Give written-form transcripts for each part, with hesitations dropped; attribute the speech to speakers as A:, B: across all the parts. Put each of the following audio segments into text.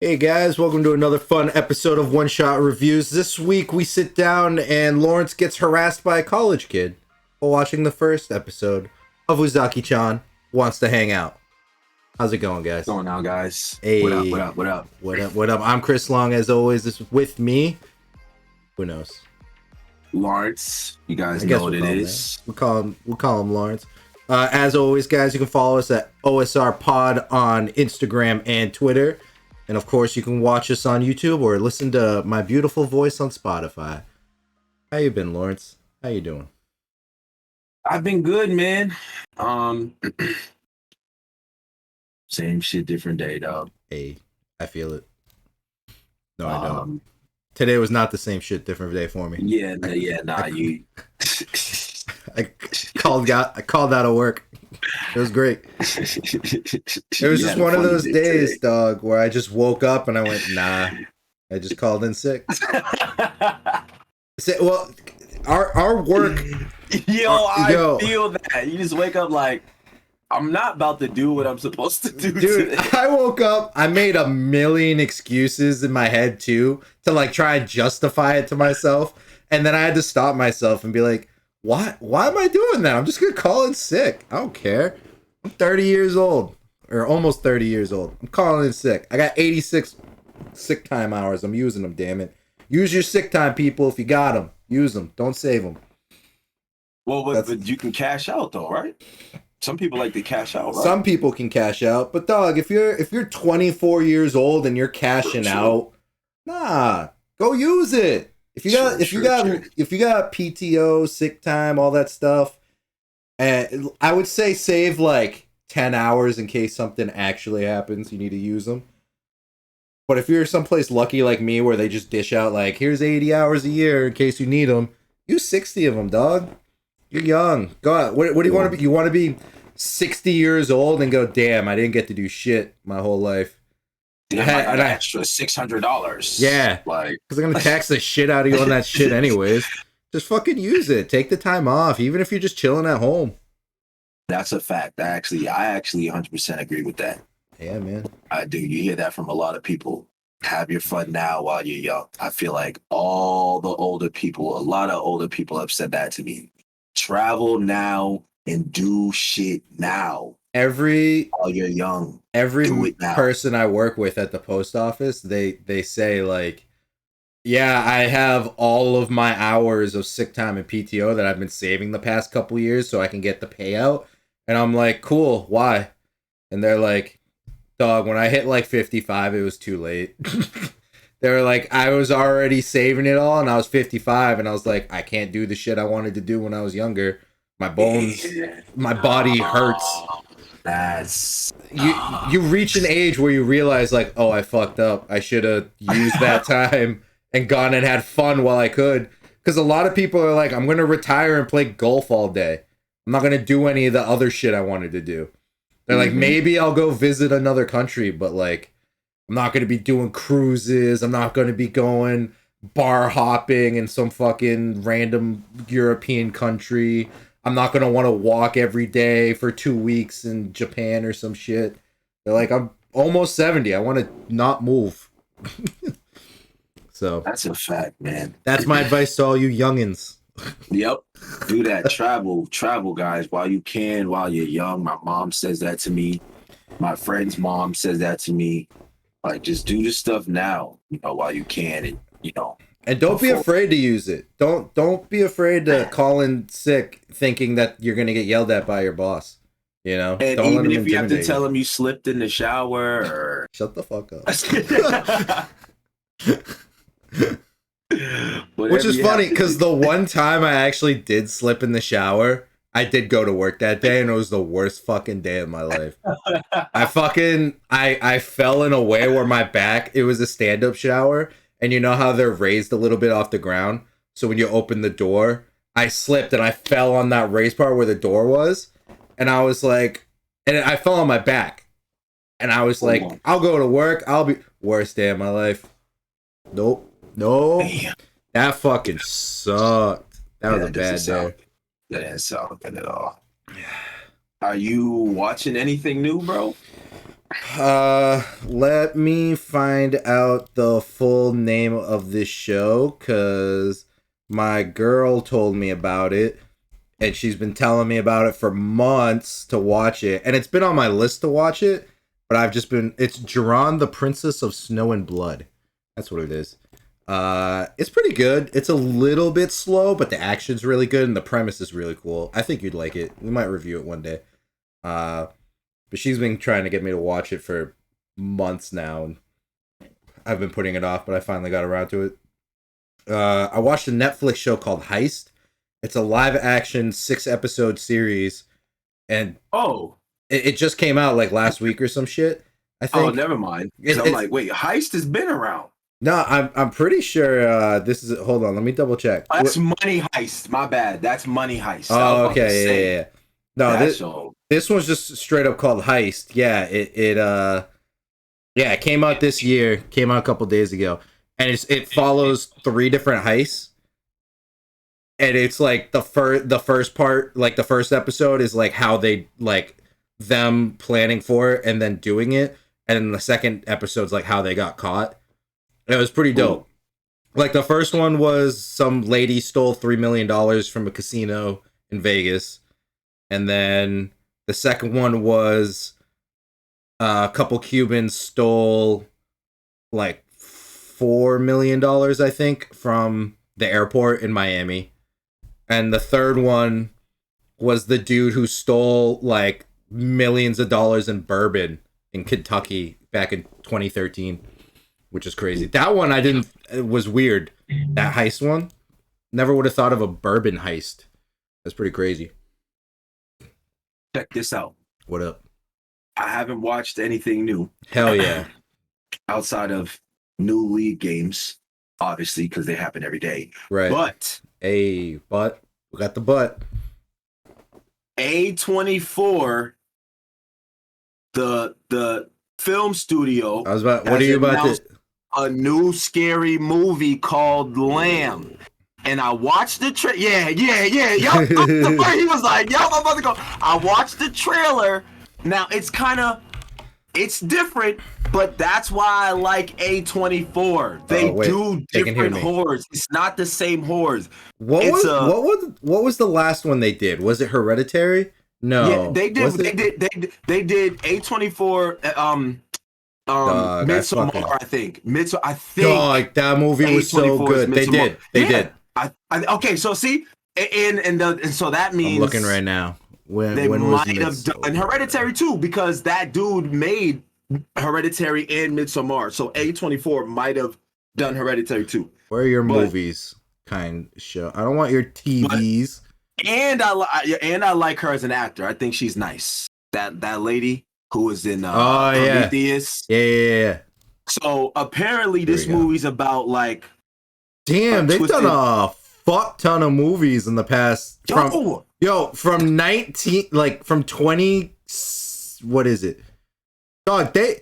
A: Hey guys, welcome to another fun episode of One Shot Reviews. This week we sit down and Lawrence gets harassed by a college kid while watching the first episode of Uzaki-Chan Wants to Hang Out. How's it going, guys?
B: What's going on, guys?
A: Hey,
B: What up?
A: what up? I'm Chris Long, as always. This is with me. Who knows?
B: Lawrence, you guys know what it is.
A: We'll call him Lawrence. As always, guys, you can follow us at OSR Pod on Instagram and Twitter. And of course, you can watch us on YouTube or listen to my beautiful voice on Spotify. How you been, Lawrence? How you doing?
B: I've been good, man. Same shit, different day, dog.
A: Hey, I feel it. No, I don't. Today was not the same shit, different day for me.
B: You.
A: I called out of work. It was great. It was just one of those days, dog, where I just woke up and I went, nah. I just called in sick. Well, our work.
B: I feel that. You just wake up like, I'm not about to do what I'm supposed to do.
A: Dude,
B: today.
A: I woke up, I made a million excuses in my head too to like try and justify it to myself. And then I had to stop myself and be like, why am I doing that? I'm just gonna call in sick. I don't care. I'm 30 years old. Or almost 30 years old. I'm calling in sick. I got 86 sick time hours. I'm using them, damn it. Use your sick time, people. If you got them, use them. Don't save them.
B: Well, but you can cash out though, right? Some people like to cash out, right?
A: Some people can cash out, but dog, if you're 24 years old and you're cashing out, nah, go use it. If you got PTO, sick time, all that stuff, and I would say save like 10 hours in case something actually happens. You need to use them. But if you're someplace lucky like me where they just dish out like, here's 80 hours a year in case you need them, use 60 of them, dog. You're young. Go out. What do you want to be? You want to be 60 years old and go, damn, I didn't get to do shit my whole life.
B: Damn, I got an extra $600.
A: Yeah,
B: like,
A: because I'm gonna tax the shit out of you on that shit anyways. Just fucking use it. Take the time off, even if you're just chilling at home.
B: That's a fact. I actually 100% agree with that.
A: Yeah, man.
B: I do. You hear that from a lot of people. Have your fun now while you're young. I feel like a lot of older people have said that to me. Travel now and do shit now. While you're young.
A: Every person I work with at the post office, they say like, yeah, I have all of my hours of sick time and PTO that I've been saving the past couple years so I can get the payout. And I'm like, cool, why? And they're like, dog, when I hit like 55, it was too late. They were like, I was already saving it all and I was 55 and I was like, I can't do the shit I wanted to do when I was younger. My bones, my body hurts.
B: That's
A: you reach an age where you realize like, oh, I fucked up. I should have used that time and gone and had fun while I could. Because a lot of people are like, I'm gonna retire and play golf all day. I'm not gonna do any of the other shit I wanted to do. They're like, maybe I'll go visit another country, but like, I'm not gonna be doing cruises. I'm not gonna be going bar hopping in some fucking random European country. I'm not going to want to walk every day for 2 weeks in Japan or some shit. They're like, I'm almost 70. I want to not move. So
B: that's a fact, man.
A: That's my advice to all you youngins.
B: Yep. Do that. Travel, guys, while you can, while you're young. My mom says that to me. My friend's mom says that to me. Like, just do this stuff now, while you can, and,
A: And don't be afraid to use it. Don't be afraid to call in sick thinking that you're going to get yelled at by your boss. And
B: don't even if you have to tell him you slipped in the shower or...
A: Shut the fuck up. Which is funny because the one time I actually did slip in the shower, I did go to work that day and it was the worst fucking day of my life. I fell in a way where my back, it was a stand-up shower. And you know how they're raised a little bit off the ground? So when you open the door, I slipped and I fell on that raised part where the door was. And I was like, and I fell on my back. And I was like, I'll go to work. I'll be... Worst day of my life. Nope.
B: Damn.
A: That fucking sucked. That was a bad day.
B: That didn't sound good at all. Are you watching anything new, bro?
A: Let me find out the full name of this show because my girl told me about it and she's been telling me about it for months to watch it. And it's been on my list to watch it, but it's Jiran, the Princess of Snow and Blood. That's what it is. It's pretty good. It's a little bit slow, but the action's really good and the premise is really cool. I think you'd like it. We might review it one day. But she's been trying to get me to watch it for months now, and I've been putting it off, but I finally got around to it. I watched a Netflix show called Heist. It's a live action 6-episode series, and it just came out like last week or some shit. I think.
B: Oh, never mind. I'm like, wait, Heist has been around.
A: No, I'm pretty sure this is. Hold on, let me double check.
B: That's Money Heist. My bad. That's Money Heist.
A: Oh, okay, yeah. No, this one's just straight up called Heist. Yeah, it came out this year. Came out a couple days ago, and it follows 3 different heists. And it's like the first part, like the first episode is like how they like them planning for it and then doing it, and then the second episode's like how they got caught. And it was pretty dope. Like the first one was some lady stole $3 million from a casino in Vegas, and then the second one was a couple Cubans stole like $4 million, I think, from the airport in Miami. And the third one was the dude who stole like millions of dollars in bourbon in Kentucky back in 2013, which is crazy. That one it was weird. That heist one, never would have thought of a bourbon heist. That's pretty crazy.
B: Check this out.
A: What up?
B: I haven't watched anything new.
A: Hell yeah.
B: Outside of new league games, obviously, because they happen every day.
A: Right.
B: But
A: we got the butt.
B: A24, the film studio.
A: What are you about to?
B: A new scary movie called Lamb. And I watched the trailer. Yeah. Yup. He was like, yup, I'm about to go. I watched the trailer. Now, it's different, but that's why I like A24. They do different horrors. It's not the same horrors.
A: What was the last one they did? Was it Hereditary? No.
B: Yeah, they did A24 Midsommar, I think. I think.
A: Dog, that movie was so good. Midsommar. They did.
B: Okay, so see, and so that means
A: I'm looking right now.
B: They might have done Hereditary too, because that dude made Hereditary and Midsommar. So A24 might have done Hereditary too.
A: Where are your movies? Kind show. I don't want your TVs.
B: And I like her as an actor. I think she's nice. That lady who was in Prometheus.
A: Yeah.
B: So apparently this movie's about like.
A: Damn, they've done a fuck ton of movies in the past. From 19, like from 20, what is it? Dog, they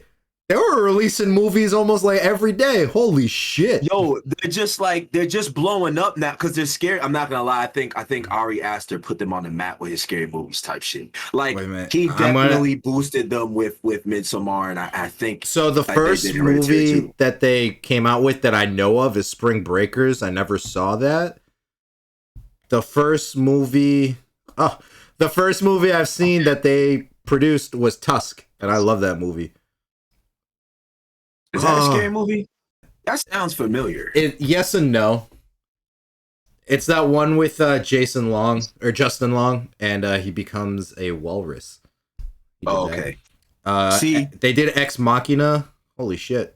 A: were releasing movies almost like every day. Holy shit.
B: Yo, they're just blowing up now because they're scary. I'm not gonna lie. I think Ari Aster put them on the map with his scary movies type shit. Like he definitely boosted them with Midsommar, and I think
A: so. The first movie that they came out with that I know of is Spring Breakers. I never saw that. The first movie I've seen that they produced was Tusk, and I love that movie.
B: Is that a scary movie? That sounds familiar.
A: Yes and no. It's that one with Justin Long, and he becomes a walrus.
B: Okay.
A: See, they did Ex Machina. Holy shit.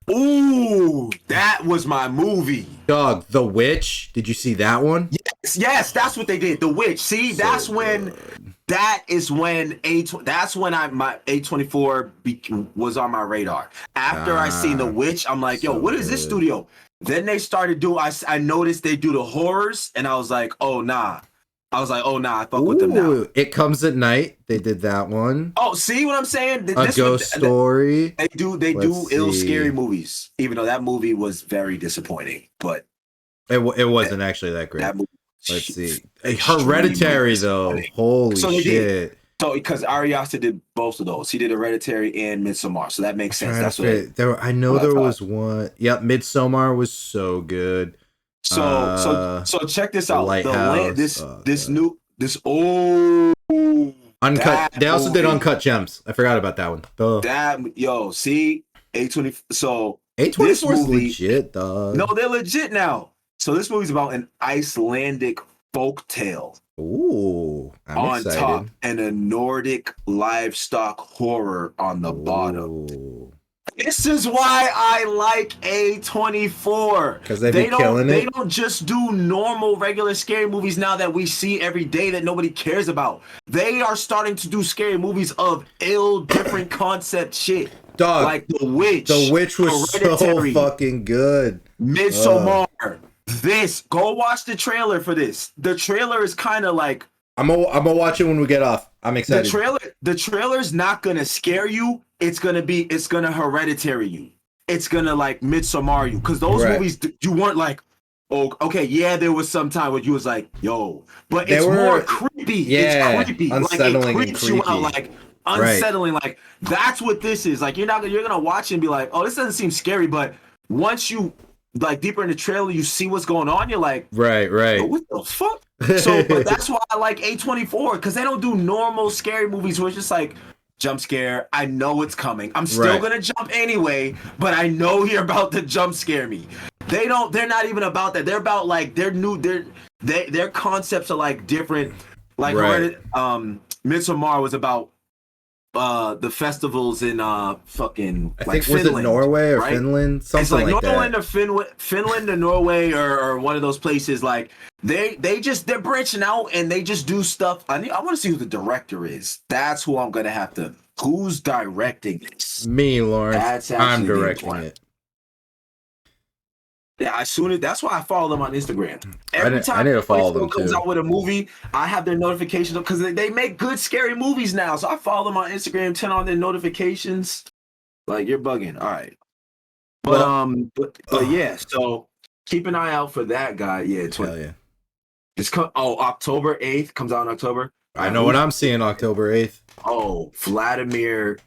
B: Ooh, that was my movie.
A: Dog, The Witch. Did you see that one?
B: Yes, that's what they did. The Witch. See, that's when my A24 was on my radar. After I seen The Witch, I'm like, yo, what is this studio? Then they started doing. I noticed they do the horrors, and I was like, oh nah. I fuck with them now.
A: It Comes at Night. They did that one.
B: Oh, see what I'm saying?
A: A Ghost Story.
B: They do ill scary movies, even though that movie was very disappointing. But
A: it wasn't actually that great. Let's see. Hereditary though. Holy shit.
B: So because Ari Aster did both of those, he did Hereditary and Midsommar, so that makes sense. That's what
A: I know
B: what I
A: there
B: thought.
A: was one. Yep, Midsommar was so good.
B: So check this
A: The
B: out. The land
A: Lighthouse.
B: this
A: Oh,
B: this
A: God.
B: new this oh
A: Uncut.
B: that
A: They also did
B: movie
A: Uncut Gems. I forgot about that one. Duh.
B: that yo see A20 so this
A: A24 is
B: movie
A: legit,
B: no
A: dog.
B: they're legit now. So this movie's about an Icelandic folk tale
A: Ooh, I'm
B: on top
A: excited.
B: and a Nordic livestock horror on the bottom.
A: Ooh,
B: This is why I like A24.
A: because they be killing
B: They
A: it.
B: don't just do normal regular scary movies now that we see every day that nobody cares about. They are starting to do scary movies of ill different concept shit.
A: Dog,
B: Like The Witch,
A: The Witch was so
B: Hereditary,
A: fucking good.
B: Midsommar. This, go watch the trailer for this. The trailer is kind of like
A: I'm gonna watch it when we get off. I'm excited.
B: the trailer's not gonna scare you. It's gonna Hereditary you. It's gonna like Midsommar you. Because those
A: Right.
B: movies, you weren't like, oh, okay, yeah, there was some time where you was like, yo, but
A: They
B: it's
A: were-
B: more creepy.
A: yeah,
B: It's creepy.
A: unsettling
B: like
A: and
B: it creeps you out,
A: creepy.
B: like unsettling. Like that's what this is. Like you're gonna watch it and be like, oh, this doesn't seem scary, but once you like deeper in the trailer, you see what's going on. You're like,
A: Right.
B: yo, what the fuck? So, but that's why I like A24 because they don't do normal scary movies where it's just like jump scare. I know it's coming. I'm still
A: Right.
B: gonna jump anyway, but I know you're about to jump scare me. They're not even about that. They're about like their concepts are like different. Like
A: Right.
B: Midsommar was about the festivals in fucking
A: I
B: like
A: think was
B: Finland,
A: it Norway or
B: right?
A: Finland? Something
B: It's like
A: like
B: Norway
A: that.
B: or Finland or Norway or one of those places. Like they're branching out and they just do stuff. I want to see who the director is. That's who I'm gonna have to. Who's directing this?
A: Me, Lawrence.
B: That's
A: I'm
B: actually the
A: directing
B: important.
A: it.
B: Yeah, that's why I follow them on Instagram.
A: I
B: Every
A: need
B: time
A: to follow them
B: comes
A: too.
B: out with a movie, I have their notifications because they make good scary movies now. So I follow them on Instagram, turn on their notifications. Like you're bugging. All right. But but yeah, so keep an eye out for that guy. Yeah,
A: Hell yeah.
B: October 8th comes out in October.
A: I know what I'm seeing October 8th.
B: Oh, Vladimir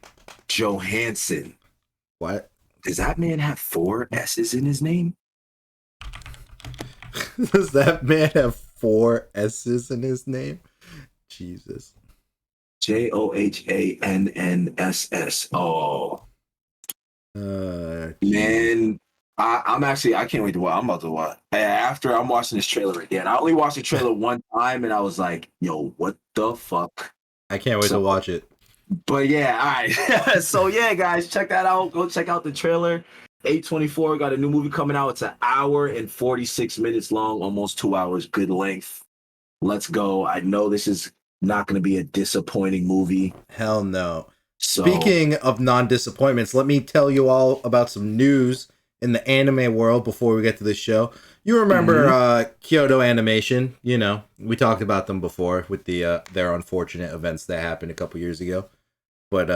B: Johansson.
A: What?
B: Does that man have 4 S's in his name?
A: Does that man have 4 S's in his name? Jesus.
B: Johanss. Oh. Man, I can't wait to watch. I'm about to watch. After I'm watching this trailer again. I only watched the trailer one time and I was like, yo, what the fuck?
A: I can't wait to watch it.
B: But yeah, all right. So yeah, guys, check that out. Go check out the trailer. A24 got a new movie coming out. It's an hour and 46 minutes long, almost 2 hours. Good length. Let's go. I know this is not going to be a disappointing movie.
A: Hell no.
B: So,
A: speaking of non-disappointments, let me tell you all about some news in the anime world before we get to the show. You remember Kyoto Animation? You know, we talked about them before with their unfortunate events that happened a couple years ago. But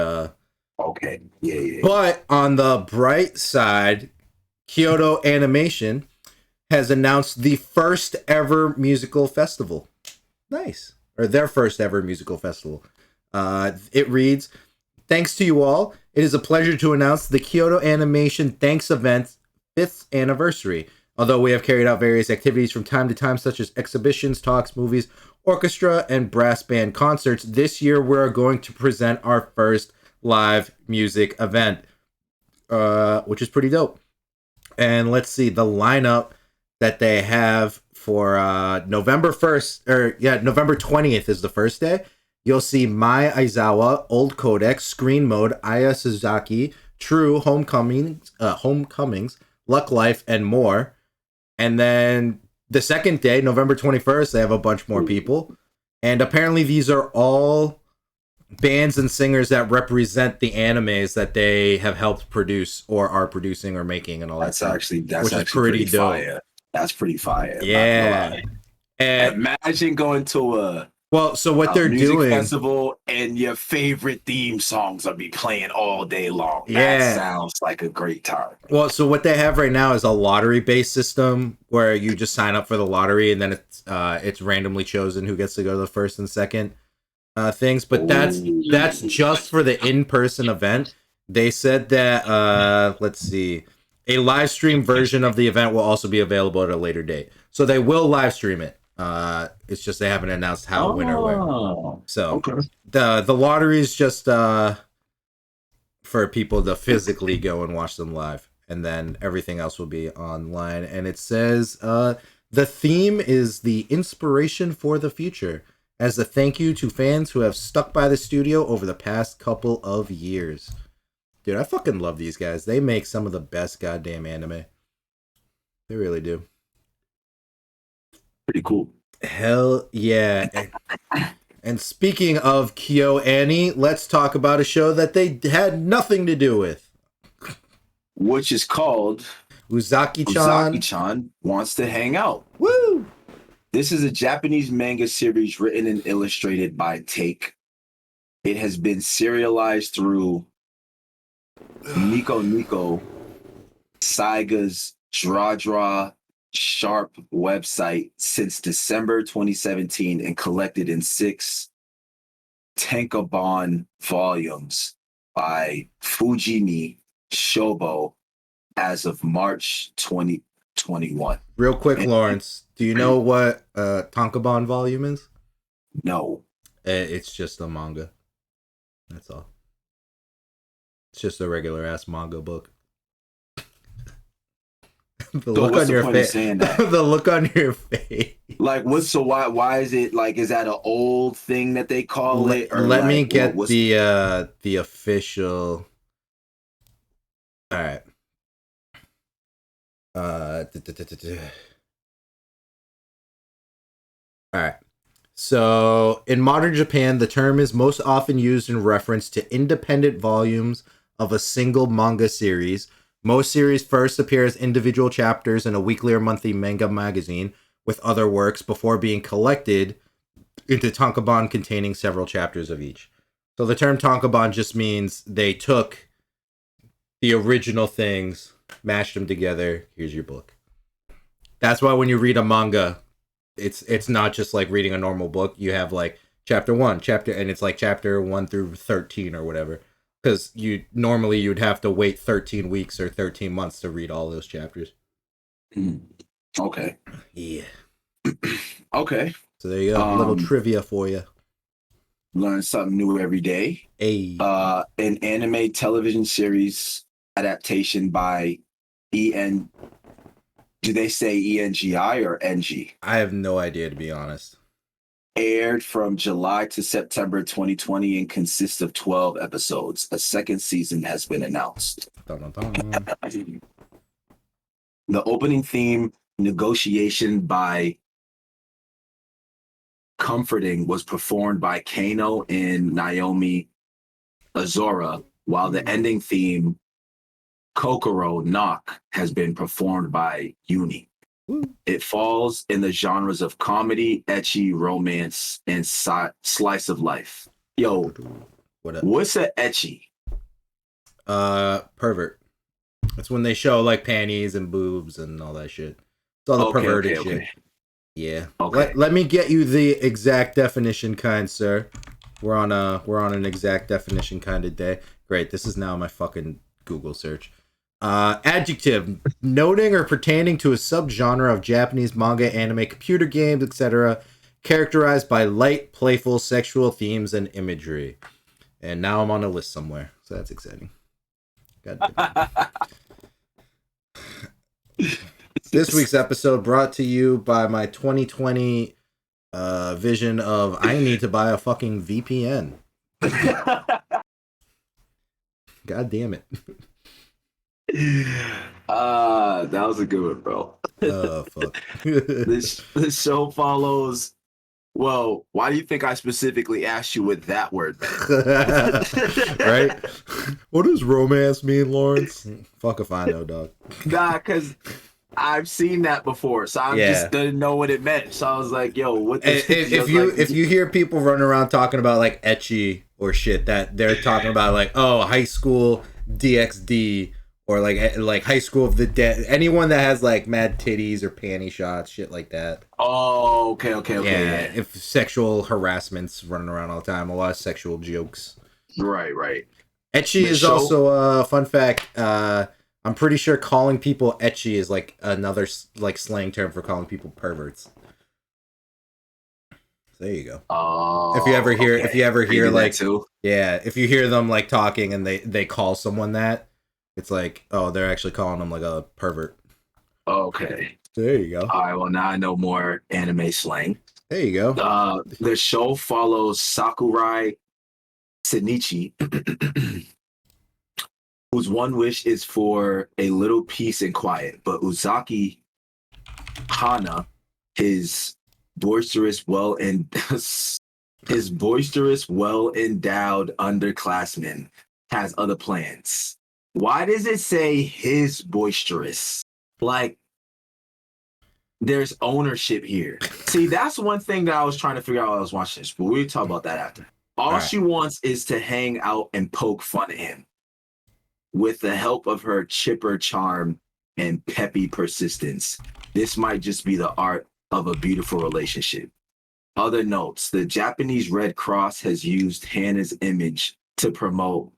B: okay, yeah.
A: But on the bright side, Kyoto Animation has announced the first ever musical festival. Nice. Or their first ever musical festival. It reads, "Thanks to you all. It is a pleasure to announce the Kyoto Animation Thanks Event's 5th anniversary. Although we have carried out various activities from time to time, such as exhibitions, talks, movies, orchestra, and brass band concerts, this year we're going to present our first live music event," which is pretty dope. And let's see the lineup that they have for November 20th is the first day. You'll see Mai Aizawa, Old Codex, Screen Mode, Aya Suzaki, True, Homecomings, Luck Life, and more. And then the second day, November 21st, they have a bunch more people. And apparently these are all bands and singers that represent the animes that they have helped produce or are producing or making and all that stuff.
B: That's pretty dope. Fire. That's pretty fire.
A: Yeah.
B: And imagine going to
A: so what they're doing
B: festival and your favorite theme songs will be playing all day long.
A: Yeah.
B: That sounds like a great time.
A: Well, so what they have right now is a lottery-based system where you just sign up for the lottery and then it's randomly chosen who gets to go to the first and second. things, but that's just for the in-person event. They said that let's see, a live stream version of the event will also be available at a later date. So they will live stream it. It's just they haven't announced how, when, or where. So
B: okay.
A: the lottery is just for people to physically go and watch them live, and then everything else will be online. And it says the theme is the inspiration for the future, as a thank you to fans who have stuck by the studio over the past couple of years. Dude, I fucking love these guys. They make some of the best goddamn anime. They really do.
B: Pretty cool.
A: Hell yeah. And speaking of Kyo Annie, let's talk about a show that they had nothing to do with.
B: Which is called
A: Uzaki-Chan
B: Wants to Hang Out.
A: Woo!
B: This is a Japanese manga series written and illustrated by Take. It has been serialized through Nico Nico, Saiga's Draw Sharp website since December 2017 and collected in 6 tankobon volumes by Fujimi Shobo as of March 2021.
A: Real quick, Lawrence, do you know what tankobon volume is?
B: No.
A: It's just a manga. That's all. It's just a regular ass manga book. The look on your face. The look on your face.
B: Like, why is it like? Is that an old thing that they call it? Or
A: let
B: like,
A: me get the official. All right. All right. So, in modern Japan, the term is most often used in reference to independent volumes of a single manga series. Most series first appear as individual chapters in a weekly or monthly manga magazine with other works before being collected into tankobon containing several chapters of each. So the term tankobon just means they took the original things, mashed them together, here's your book. That's why when you read a manga, it's not just like reading a normal book. You have like chapter 1, and it's like chapter 1 through 13 or whatever. Because you'd have to wait 13 weeks or 13 months to read all those chapters.
B: Okay.
A: Yeah.
B: Okay.
A: So there you go. A little trivia for you.
B: Learn something new every day.
A: Hey.
B: An anime television series adaptation by EN. Do they say ENGI or NG?
A: I have no idea, to be honest.
B: Aired from July to September 2020 and consists of 12 episodes. A second season has been announced.
A: Dun, dun, dun.
B: The opening theme, Negotiation by Comforting, was performed by Kano and Naomi Azora, while the ending theme, Kokoro Knock, has been performed by Uni. It falls in the genres of comedy, ecchi, romance, and slice of life. Yo, what's a ecchi?
A: Pervert. That's when they show like panties and boobs and all that shit. It's all the perverted shit. Yeah. Okay. Let me get you the exact definition, kind sir. We're on an exact definition kind of day. Great. This is now my fucking Google search. Adjective, noting or pertaining to a subgenre of Japanese manga, anime, computer games, etc., characterized by light, playful, sexual themes and imagery. And now I'm on a list somewhere, so that's exciting. This week's episode brought to you by my 2020 vision of I need to buy a fucking VPN. God damn it.
B: That was a good one, bro.
A: Oh fuck.
B: This show follows. Well, why do you think I specifically asked you with that word?
A: Right? What does romance mean, Lawrence? Fuck if I know, dog.
B: Nah, because I've seen that before, so I just didn't know what it meant. So I was like, "Yo, what?"
A: If you hear people running around talking about like ecchi or shit, that they're talking about like, oh, high school DxD or like High School of the Dead, anyone that has like mad titties or panty shots, shit like that.
B: Oh, okay,
A: Yeah,
B: yeah.
A: if sexual harassment's running around all the time, a lot of sexual jokes.
B: Right.
A: Etchy
B: The
A: is
B: show.
A: also a fun fact. I'm pretty sure calling people etchy is like another like slang term for calling people perverts. There you go.
B: Oh,
A: If you ever hear,
B: okay.
A: if you ever
B: They
A: hear
B: do that
A: like,
B: too?
A: yeah, if you hear them like talking and they call someone that, it's like, oh, they're actually calling them like a pervert.
B: Okay.
A: There you go.
B: All right. Well, now I know more anime slang.
A: There you go.
B: The show follows Sakurai Shinichi, whose one wish is for a little peace and quiet, but Uzaki Hana, his boisterous, well and his boisterous, well endowed underclassman, has other plans. Why does it say his boisterous? Like there's ownership here. See, that's one thing that I was trying to figure out while I was watching this, but we'll talk about that after. All
A: right.
B: she wants is to hang out and poke fun at him with the help of her chipper charm and peppy persistence. This might just be the art of a beautiful relationship. Other notes: the Japanese Red Cross has used Hannah's image to promote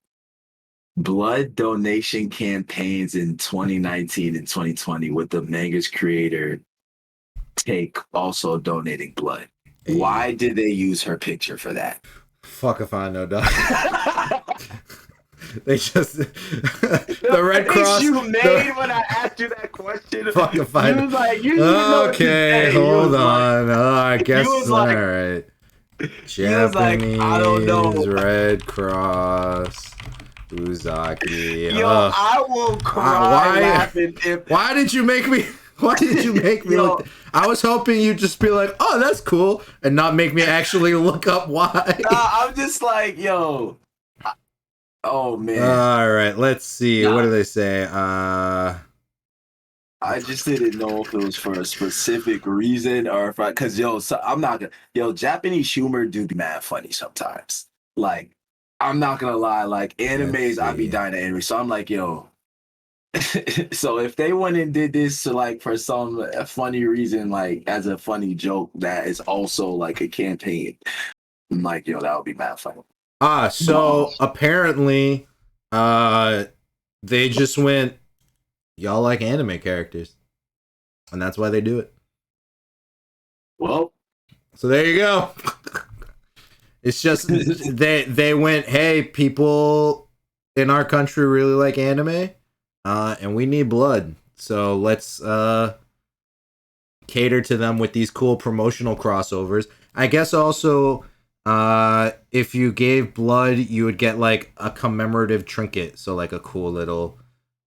B: blood donation campaigns in 2019 and 2020, with the manga's creator Take also donating blood.
A: Hey.
B: Why did they use her picture for that?
A: Fuck if I know, dog. They just the Red Cross.
B: You made when I asked you that question.
A: Fuck if I know.
B: Was like, you
A: okay, hold on.
B: Like,
A: I guess
B: like,
A: all right.
B: Japanese
A: like,
B: I don't know.
A: Red Cross. Uzaki.
B: Yo, I will cry laughing
A: why did you make me? Why did you make me look? I was hoping you'd just be like, "Oh, that's cool," and not make me actually look up why.
B: I'm just like, yo. Oh man.
A: All right, let's see. What do they say?
B: I just didn't know if it was for a specific reason or if because I'm not gonna Japanese humor do be mad funny sometimes. Like, I'm not gonna lie, like animes, I be dying at anime. So I'm like, yo. So if they went and did this to like for some funny reason, like as a funny joke that is also like a campaign, I'm like, yo, that would be mad funny.
A: So apparently, they just went, y'all like anime characters, and that's why they do it.
B: Well,
A: so there you go. It's just they went, hey, people in our country really like anime, and we need blood, so let's cater to them with these cool promotional crossovers. I guess also, if you gave blood, you would get like a commemorative trinket, so like a cool little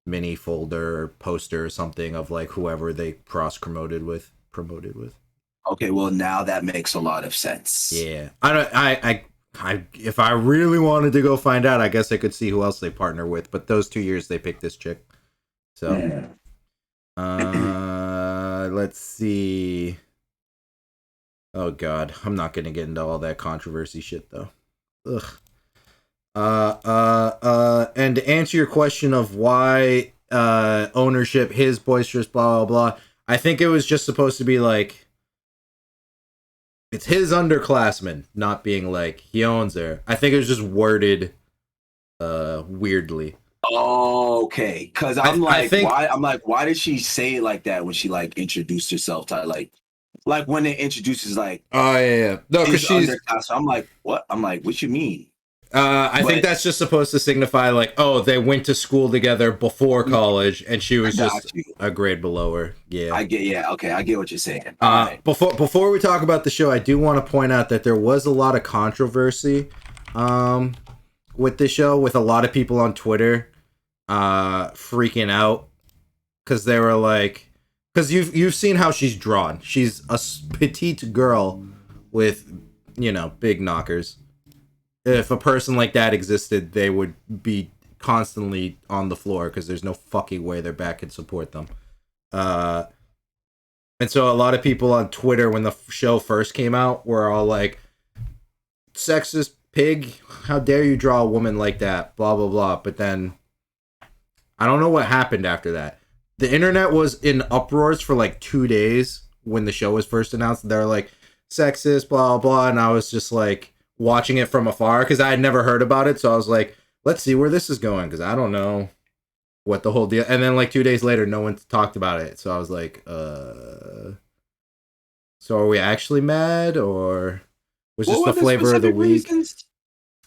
A: mini folder or poster or something of like whoever they promoted with.
B: Okay, well now that makes a lot of sense.
A: Yeah, I if I really wanted to go find out, I guess I could see who else they partner with. But those 2 years they picked this chick. So, let's see. Oh God, I'm not gonna get into all that controversy shit though. Ugh. And to answer your question of why ownership, his boisterous, blah blah blah. I think it was just supposed to be like, it's his underclassman, not being like he owns her. I think it was just worded weirdly.
B: Oh, okay. Because why did she say it like that when she like introduced herself to like when it introduces like,
A: oh yeah. No, because she's
B: I'm like, what? I'm like, what you mean?
A: I think that's just supposed to signify like, oh, they went to school together before college, and she was just a grade below her. Yeah,
B: I get. Okay, I get what you're saying.
A: Right. Before we talk about the show, I do want to point out that there was a lot of controversy, with the show, with a lot of people on Twitter, freaking out because they were like, because you've seen how she's drawn. She's a petite girl with, big knockers. If a person like that existed, they would be constantly on the floor because there's no fucking way their back could support them. And so a lot of people on Twitter, when the show first came out, were all like, sexist pig, how dare you draw a woman like that, blah, blah, blah. But then, I don't know what happened after that. The internet was in uproars for like 2 days when the show was first announced. They're like sexist, blah blah, and I was just like watching it from afar because I had never heard about it. So I was like, let's see where this is going because I don't know what the whole deal. And then like 2 days later, no one talked about it. So I was like, so are we actually mad or was just the flavor of the week? Reasons?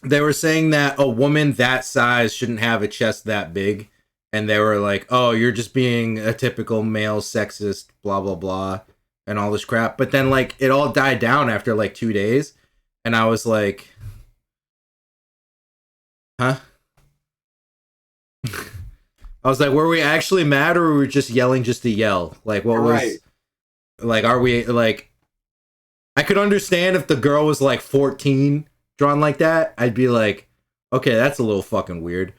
A: They were saying that a woman that size shouldn't have a chest that big. And they were like, oh, you're just being a typical male sexist, blah, blah, blah, and all this crap. But then, like, it all died down after, like, 2 days. And I was like, huh? I was like, were we actually mad or were we just yelling just to yell? Like, what was... Like, are we, like... I could understand if the girl was, like, 14 drawn like that. I'd be like, okay, that's a little fucking weird.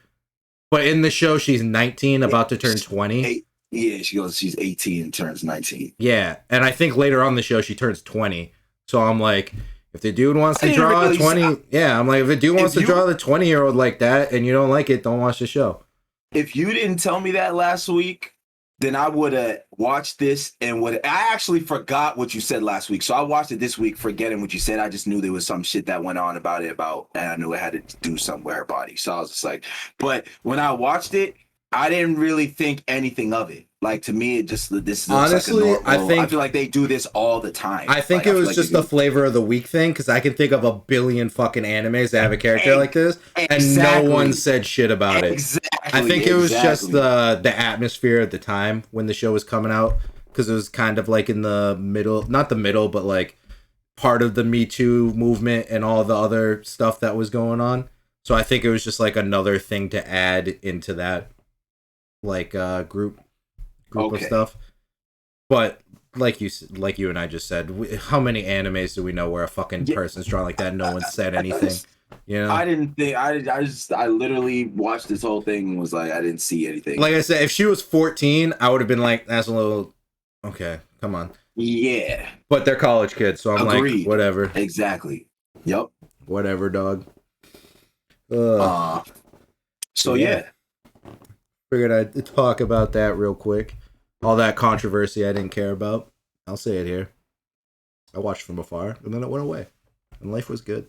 A: But in the show, she's 19, about to turn 20.
B: Yeah, she's 18 and turns 19.
A: Yeah, and I think later on the show, she turns 20. So I'm like, if the dude wants to draw a 20... Yeah, I'm like, if the dude wants to draw the 20-year-old like that and you don't like it, don't watch the show.
B: If you didn't tell me that last week, then I would have watched this and I actually forgot what you said last week. So I watched it this week, forgetting what you said. I just knew there was some shit that went on about it, and I knew it had to do something with her body. So I was just like, but when I watched it, I didn't really think anything of it. Like, to me, it just, this
A: honestly,
B: like I feel like they do this all the time.
A: I think it was just the flavor of the week thing, because I can think of a billion fucking animes that have a character like this, and no one said shit about it. I think it was just the atmosphere at the time when the show was coming out, because it was kind of like in the middle, not the middle, but like part of the Me Too movement and all the other stuff that was going on. So I think it was just like another thing to add into that like group of stuff. But like you and I just said, how many animes do we know where a fucking person's drawn like that and no one said anything? You know,
B: I didn't think I literally watched this whole thing and was like, I didn't see anything.
A: Like I said, if she was 14, I would have been like, that's a little okay, come on.
B: Yeah.
A: But they're college kids, so I'm like, whatever.
B: Exactly. Yep.
A: Whatever, dog.
B: So yeah.
A: Figured I'd talk about that real quick. All that controversy I didn't care about. I'll say it here. I watched from afar, and then it went away. And life was good.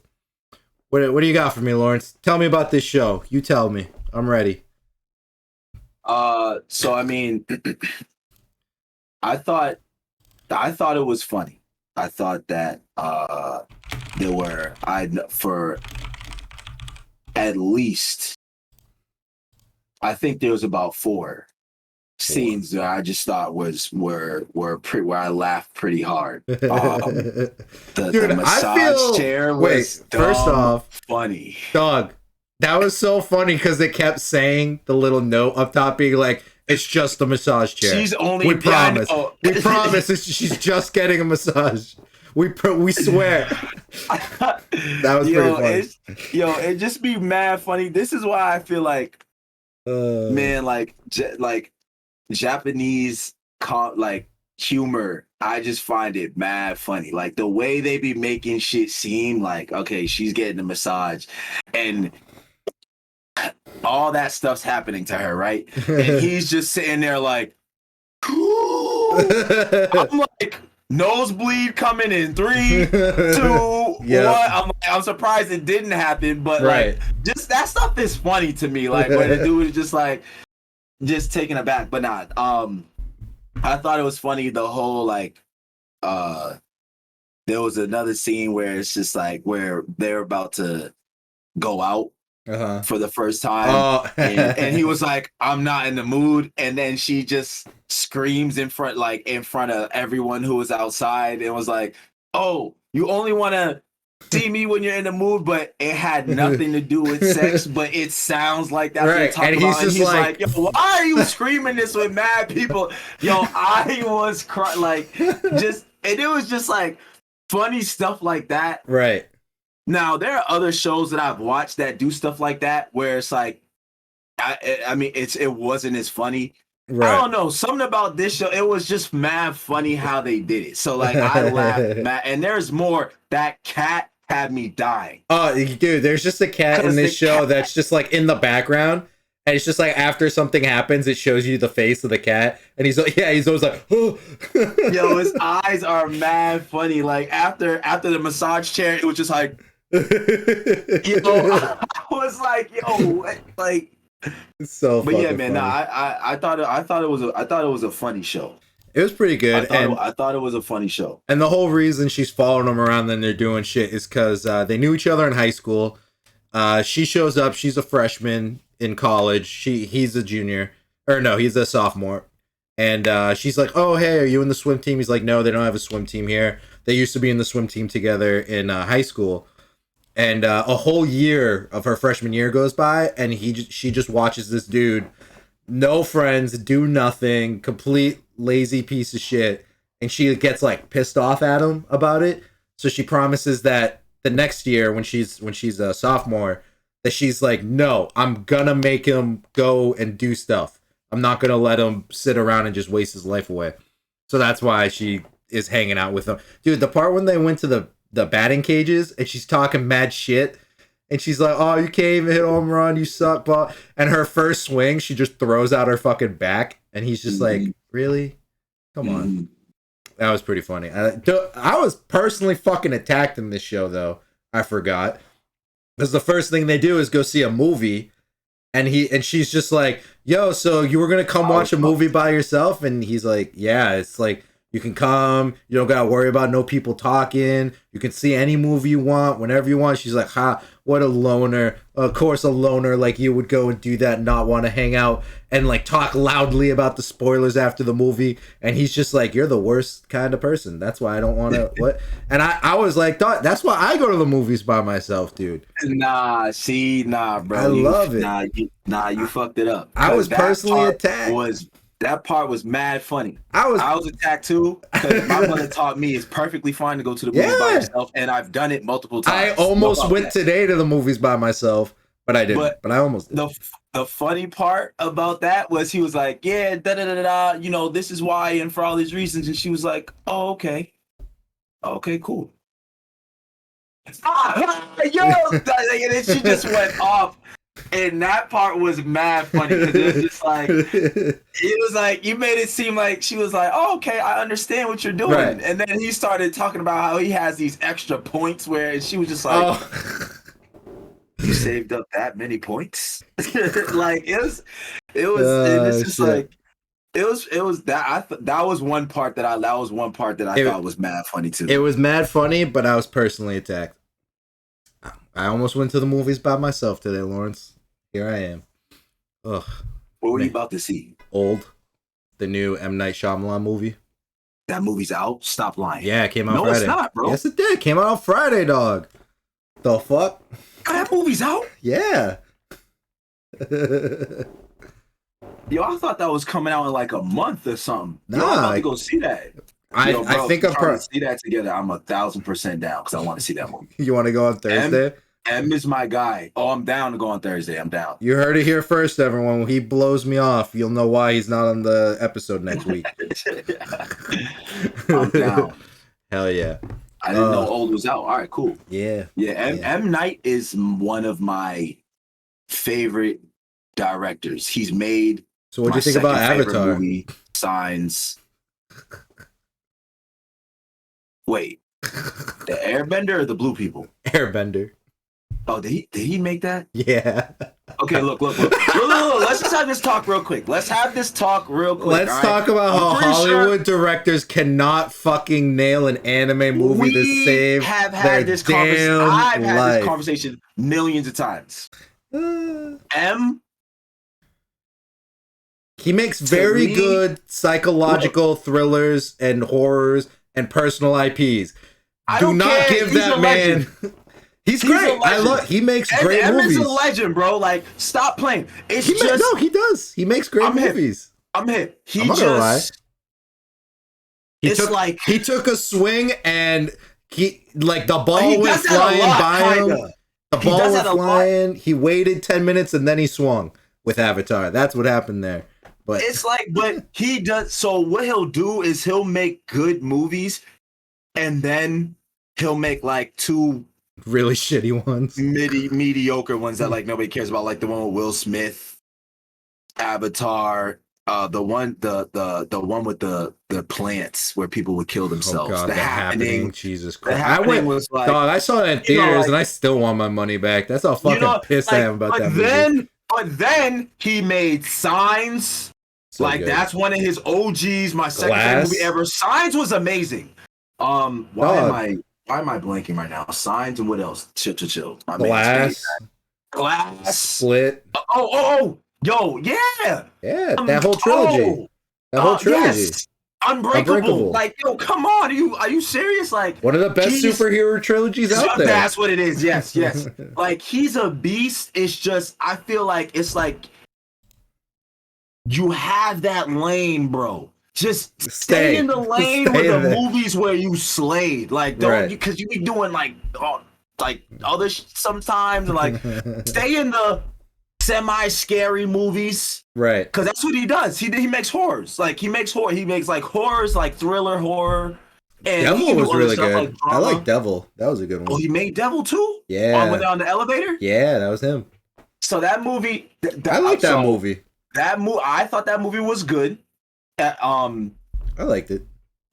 A: What do you got for me, Lawrence? Tell me about this show. You tell me. I'm ready.
B: So I mean, I thought it was funny. I thought that there were for at least, I think there was about 4 scenes that I just thought were where I laughed pretty hard. The massage chair was
A: first off
B: funny.
A: Dog, that was so funny because they kept saying the little note up top being like, it's just a massage chair.
B: She's only
A: we promise. We promise she's just getting a massage. We swear. That was pretty funny.
B: It just be mad funny. This is why I feel like man, like Japanese humor, I just find it mad funny. Like the way they be making shit seem like, okay, she's getting a massage and all that stuff's happening to her, right? And he's just sitting there like, I'm like, nosebleed coming in 3, 2, 1. I'm surprised it didn't happen, but like, just that stuff is funny to me. Like when the dude is just like, just taken aback, but not. I thought it was funny. The whole like, there was another scene where it's just like where they're about to go out for the first time, and he was like, "I'm not in the mood," and then she just screams in front of everyone who was outside, and was like, "Oh, you only want to see me when you're in the mood," but it had nothing to do with sex, but it sounds like that's what you're talking about. And he's like, yo, why are you screaming this with mad people? Yo, I was and it was just like funny stuff like that.
A: Right.
B: Now, there are other shows that I've watched that do stuff like that, where it's like, I mean, it wasn't as funny. Right. I don't know, something about this show, it was just mad funny how they did it. So like, I laughed mad, and there's more. That cat had me dying.
A: Oh, dude, there's just a cat in this show that's just like in the background, And it's just like after something happens, it shows you the face of the cat, and he's like, yeah, he's always like, oh.
B: Yo, his eyes are mad funny. Like after the massage chair, it was just like, yo, I was like, yo, like,
A: It's so.
B: But yeah, man,
A: funny.
B: I thought it was a funny show.
A: It was pretty good.
B: I thought it was a funny show.
A: And the whole reason she's following them around and they're doing shit is because they knew each other in high school. She shows up. She's a freshman in college. He's a junior. Or no, he's a sophomore. And she's like, oh, hey, are you in the swim team? He's like, no, they don't have a swim team here. They used to be in the swim team together in high school. And a whole year of her freshman year goes by, and she just watches this dude, no friends, do nothing, complete lazy piece of shit, and she gets like pissed off at him about it. So she promises that the next year, when she's a sophomore, that she's like, no, I'm gonna make him go and do stuff. I'm not gonna let him sit around and just waste his life away. So that's why she is hanging out with him. Dude, the part when they went to the batting cages and she's talking mad shit and she's like, oh, you can't even hit home run, you suck, ball. And her first swing, she just throws out her fucking back, and he's just like, really? Come on. That was pretty funny. I was personally fucking attacked in this show, though. I forgot. Because the first thing they do is go see a movie, and she's just like, yo, so you were gonna come watch a movie by yourself? And he's like, yeah, it's like, you can come, you don't gotta worry about no people talking, you can see any movie you want, whenever you want. She's like, ha, what a loner. Of course a loner like you would go and do that and not want to hang out and like talk loudly about the spoilers after the movie. And he's just like, you're the worst kind of person. That's why I don't want to, what? And I was like, that's why I go to the movies by myself, dude.
B: Nah, bro.
A: I love it.
B: You fucked it up.
A: I was personally attacked.
B: That part was mad funny.
A: I was
B: attacked too, because my mother taught me it's perfectly fine to go to the movies by yourself, and I've done it multiple times.
A: I almost went today to the movies by myself, but I didn't. But I almost did.
B: The funny part about that was he was like, yeah, da-da-da-da, you know, this is why and for all these reasons. And she was like, oh, okay. Okay, cool. Yo! And then she just went off. And that part was mad funny because it was just like, it was like, you made it seem like she was like, oh, okay, I understand what you're doing. Right. And then he started talking about how he has these extra points where she was just like, you saved up that many points? Like, it was just like, it was that was one part that I thought was mad funny too.
A: It was mad funny, but I was personally attacked. I almost went to the movies by myself today, Lawrence. Here I am. Ugh.
B: What were you about to see?
A: Old. The new M. Night Shyamalan movie.
B: That movie's out? Stop lying.
A: Yeah, it came out Friday.
B: No, it's not, bro.
A: Yes, it did. It came out on Friday, dog. The fuck?
B: That movie's out?
A: Yeah.
B: Yo, I thought that was coming out in like a month or something.
A: Nah.
B: Yo, I'm about to go see that.
A: I think I'm
B: trying to see that together. I'm 1,000% down because I want to see that movie.
A: You want to go on Thursday?
B: M is my guy. Oh, I'm down to go on Thursday. I'm down.
A: You heard it here first, everyone. When he blows me off, you'll know why he's not on the episode next week.
B: I'm down.
A: Hell yeah.
B: I didn't know Old was out. All right, cool.
A: Yeah.
B: Yeah, M. Night is one of my favorite directors. He's made.
A: So what do you think about Avatar?
B: Movie, Signs. Wait, the Airbender or the Blue People?
A: Airbender.
B: Oh, did he make that?
A: Yeah.
B: Okay, look. Let's just have this talk real quick. Let's talk
A: talk about how Hollywood directors cannot fucking nail an anime movie to save
B: have had
A: their
B: this conversation. I've had
A: life.
B: This conversation millions of times.
A: He makes very good psychological thrillers and horrors and personal IPs. Do not give that man. He's great. He makes great movies.
B: He's a legend, bro. Like, stop playing.
A: He does. He makes great movies.
B: I'm hip.
A: He took a swing and the ball went flying by him. The ball went flying. He waited 10 minutes and then he swung with Avatar. That's what happened there. But
B: it's but he does. So what he'll do is he'll make good movies, and then he'll make two
A: really shitty ones,
B: mediocre ones that nobody cares about, like the one with Will Smith. Avatar, the one with the plants where people would kill
A: Oh
B: themselves.
A: god,
B: The
A: the happening.
B: happening.
A: Jesus
B: The
A: Christ. I
B: happening
A: went
B: was like,
A: dog, I saw that in
B: you know,
A: theaters
B: like,
A: and I still want my money back. That's how
B: you
A: fucking
B: know,
A: pissed I
B: like,
A: am about that movie.
B: but then he made Signs.
A: So
B: Like
A: good.
B: that's one of his OGs. My second favorite movie
A: Glass.
B: ever. Signs was amazing.
A: Dog.
B: Why am I blanking right now? Signs and what else? Chill. My man's fade.
A: Glass.
B: Glass.
A: Split.
B: Yo, yeah.
A: Yeah, that whole trilogy. That whole trilogy.
B: Yes. Unbreakable.
A: Unbreakable.
B: Like, yo, come on. Are you serious? Like,
A: One of the best superhero trilogies out there.
B: That's what it is. Yes. Like, he's a beast. It's just, I feel like it's like you have that lane, bro. Just stay in the lane with the movies where you slayed. Like, don't, because you be doing like other sometimes. Like, stay in the semi-scary movies,
A: right?
B: Because that's what he does. He makes horrors. Like, he makes like horrors, like thriller horror. And
A: Devil was really good.
B: Like
A: I like Devil. That was a good one.
B: Oh, he made Devil too?
A: Yeah.
B: When they're on the elevator?
A: Yeah, that was him.
B: So that movie,
A: I like that movie.
B: I thought that movie was good.
A: I liked it.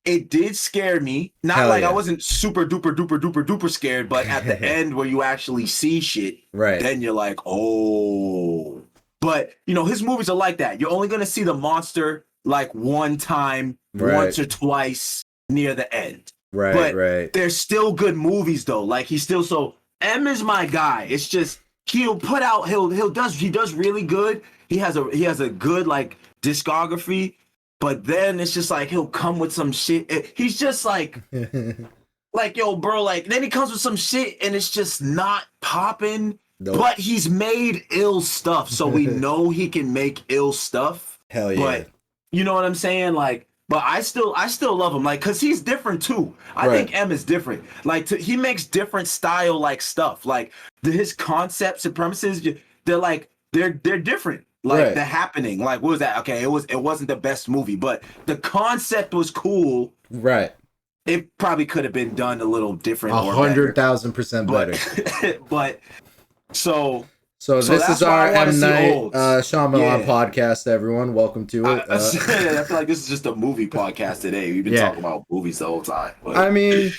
B: It did scare me. Not Hell like yeah. I wasn't super duper scared, but at the end where you actually see shit,
A: right?
B: Then you're like, oh. But his movies are like that. You're only gonna see the monster like one time, once or twice near the end.
A: Right,
B: but they're still good movies though. Like he's still M is my guy. It's just he does really good. He has a good like discography. But then it's just like he'll come with some shit. He's just like, yo, bro. Like then he comes with some shit and it's just not popping. Nope. But he's made ill stuff, so we know he can make ill stuff.
A: Hell yeah!
B: But you know what I'm saying? Like, but I still love him, like, cause he's different too. I think M is different. Like he makes different style like stuff. Like his concepts and premises, they're different. Like The Happening, like what was that? Okay, it wasn't the best movie, but the concept was cool.
A: Right.
B: It probably could have been done a little different.
A: 100,000% better.
B: But so
A: this is our M. Night Shyamalan podcast, everyone. Welcome to it.
B: I feel like this is just a movie podcast today. We've been talking about movies the whole time. But.
A: I mean,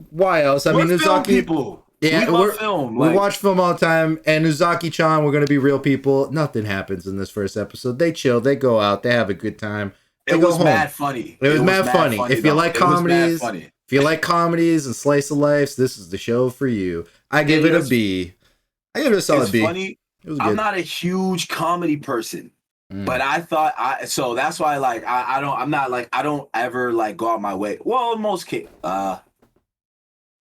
A: why else? I mean,
B: Uzaki people. Yeah,
A: we watch film all the time, and Uzaki-Chan, we're gonna be real people. Nothing happens in this first episode. They chill, they go out, they have a good time. It
B: was mad funny.
A: It was mad funny. If you like comedies, and slice of life, this is the show for you. I give it a B. I give it a solid B.
B: Funny. It was good. I'm not a huge comedy person, but I thought so that's why I don't ever like go out my way. Well, in most cases,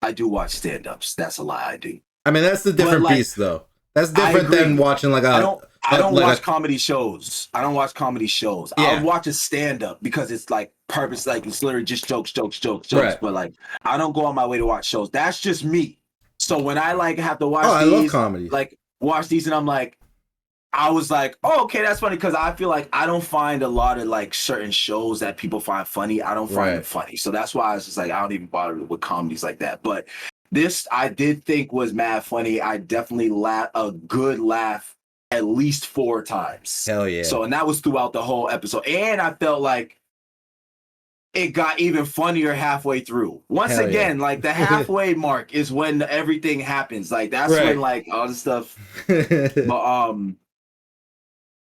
B: I do watch stand-ups. That's a lie. I do.
A: I mean, that's the different piece, though. That's different than watching like a.
B: I don't watch comedy shows. I don't watch comedy shows. Yeah. I'll watch a stand-up because it's like purpose, like it's literally just jokes. Right. But like, I don't go on my way to watch shows. That's just me. So when I like have to watch these, I
A: love comedy.
B: Like watch these, and I'm like, I was like, oh, okay, that's funny, because I feel like I don't find a lot of like certain shows that people find funny. I don't find it funny. So that's why I was just like, I don't even bother with comedies like that. But this I did think was mad funny. I definitely a good laugh at least 4 times.
A: Hell yeah.
B: So, and that was throughout the whole episode. And I felt like it got even funnier halfway through. Once again, like the halfway mark is when everything happens. Like that's when like all the stuff.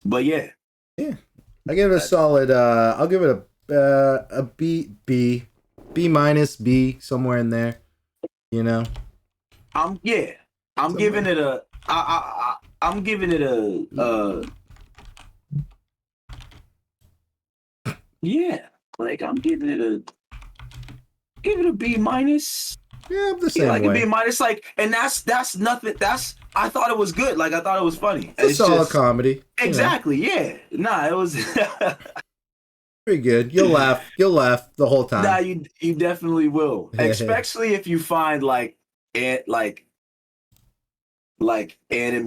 B: But yeah.
A: Yeah. I give it a solid I'll give it a B minus B, somewhere in there. You know?
B: I'm giving it a I'm giving it a yeah. Like I'm giving it a B minus.
A: Yeah, I'm the same
B: like
A: way.
B: A B minus, like, and that's nothing. I thought it was good. Like I thought it was funny.
A: It's a solid comedy.
B: Exactly. Yeah. Nah, it was
A: pretty good. You'll laugh the whole time.
B: Nah, you definitely will. Especially if you find like anime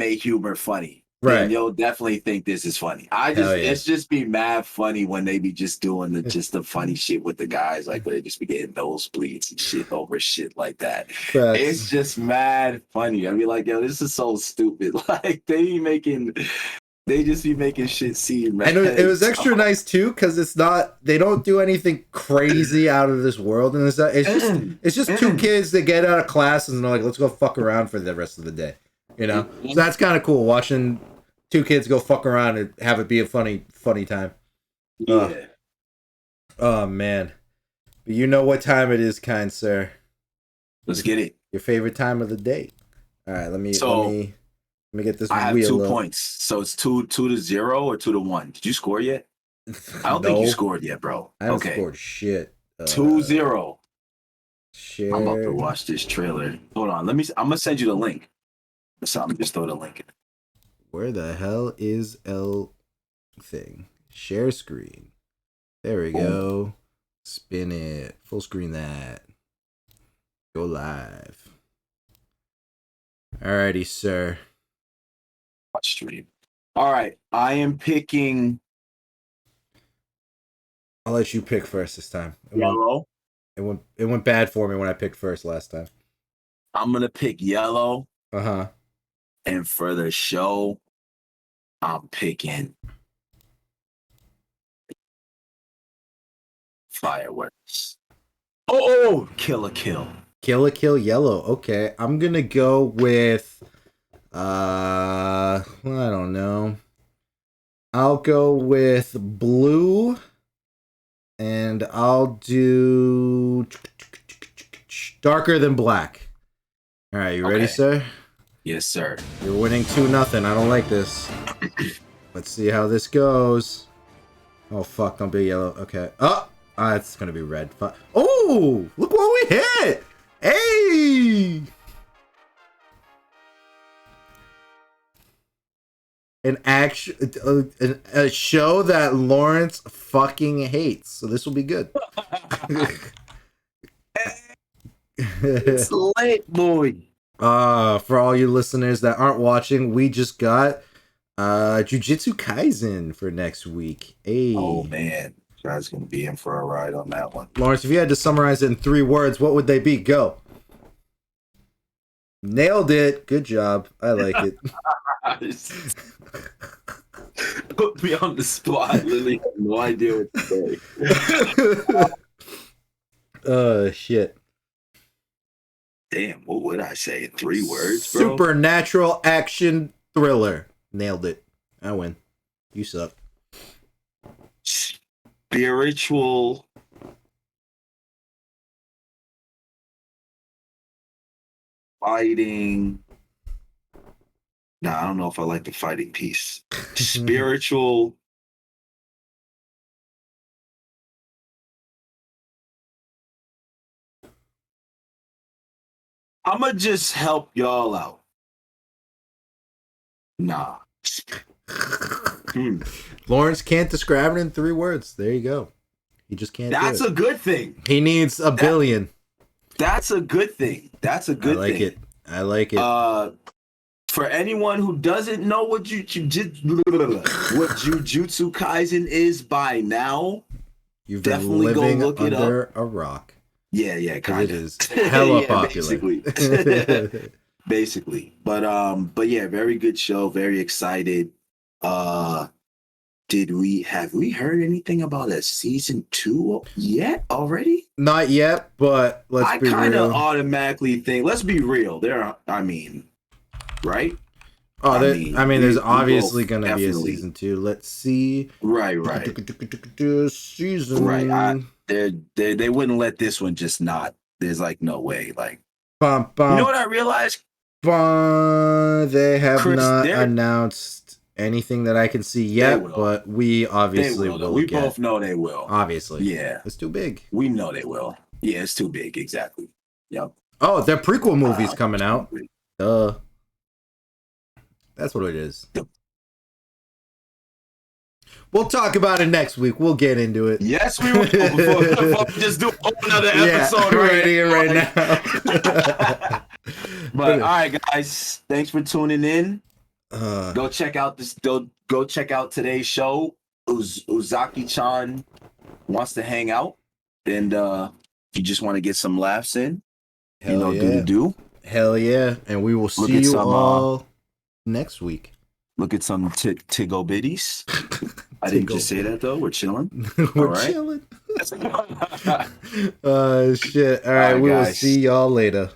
B: humor funny.
A: Right.
B: Then you'll definitely think this is funny. It's just be mad funny when they be just doing the funny shit with the guys, like where they just be getting nosebleeds and shit over shit like that. It's just mad funny. I mean, like, yo, this is so stupid. Like they be making They just be making shit seem
A: And it was extra nice too, because they don't do anything crazy out of this world, and it's just two kids that get out of class and they're like, let's go fuck around for the rest of the day, you know. So that's kind of cool watching two kids go fuck around and have it be a funny time.
B: Yeah.
A: Oh man, but you know what time it is, kind sir.
B: Let's get it.
A: Your favorite time of the day. All right, let me get this.
B: I have
A: wheel
B: 2
A: up.
B: points, so it's 2-0 or 2-1. Did you score yet? I don't think you scored yet, bro.
A: I haven't scored shit.
B: 2-0.
A: Share.
B: I'm about to watch this trailer. Hold on, I'm gonna send you the link. So I'm just throw the link in.
A: Where the hell is L thing? Share screen. There we go. Spin it. Full screen that. Go live. Alrighty, sir.
B: Watch stream. All right, I am picking.
A: I'll let you pick first this time.
B: Yellow.
A: It went bad for me when I picked first last time.
B: I'm gonna pick yellow.
A: Uh-huh.
B: And for the show, I'm picking fireworks. Oh, Kill a Kill.
A: Kill a Kill yellow. Okay. I'm gonna go with well, I don't know. I'll go with blue. And I'll do darker than black. All right, you ready, sir?
B: Yes, sir.
A: You're winning 2-0. I don't like this. Let's see how this goes. Oh, fuck. Don't be yellow. Okay. Oh, it's going to be red. Oh, look what we hit. Hey. A show that Lawrence fucking hates. So this will be good.
B: It's late, boy.
A: For all you listeners that aren't watching, we just got Jujutsu Kaisen for next week. Hey.
B: Oh man, you guys gonna be in for a ride on that one.
A: Lawrence, if you had to summarize it in 3 words, what would they be? Go. Nailed it. Good job. I like it.
B: Put me on the spot. Literally have no idea what to say.
A: Shit.
B: Damn, what would I say in 3 words, bro?
A: Supernatural action thriller. Nailed it. I win. You suck.
B: Spiritual fighting. Nah, I don't know if I like the fighting piece. Spiritual. I'm gonna just help y'all out. Nah.
A: Lawrence can't describe it in 3 words. There you go. He just can't.
B: That's a good thing.
A: He needs a billion.
B: That's a good thing. That's a good thing.
A: I like it.
B: For anyone who doesn't know what Jujutsu Kaisen is by now,
A: You've
B: definitely
A: been living
B: go look
A: under
B: it up.
A: a rock.
B: Yeah, kind
A: of. It
B: of.
A: is hella popular.
B: Basically. Basically. But yeah, very good show. Very excited. Have we heard anything about a season 2 yet already?
A: Not yet, but let's be real. I
B: kind of automatically think, let's be real. Right?
A: Oh, I mean, there's obviously going to be a season 2. Let's see.
B: Right.
A: Season.
B: Right. They wouldn't let this one just not. There's like no way. Like,
A: bum.
B: You know what I realized?
A: They have not announced anything that I can see yet, but we obviously will.
B: We both know they will.
A: Obviously.
B: Yeah.
A: It's too big.
B: We know they will. Yeah, it's too big. Exactly. Yep.
A: Oh, their prequel movie's coming out. That's what it is. We'll talk about it next week. We'll get into it.
B: Yes, we will. Before we just do another episode
A: right now.
B: But all right, guys. Thanks for tuning in. Go check out today's show. Uzaki-Chan Wants to Hang Out, and you just want to get some laughs in. Do.
A: Hell yeah! And we will see you all next week.
B: Look at some Tigo bitties. I didn't just say that though. We're chilling.
A: We're
B: All right.
A: chilling. Shit. All right, we will
B: guys.
A: see y'all later.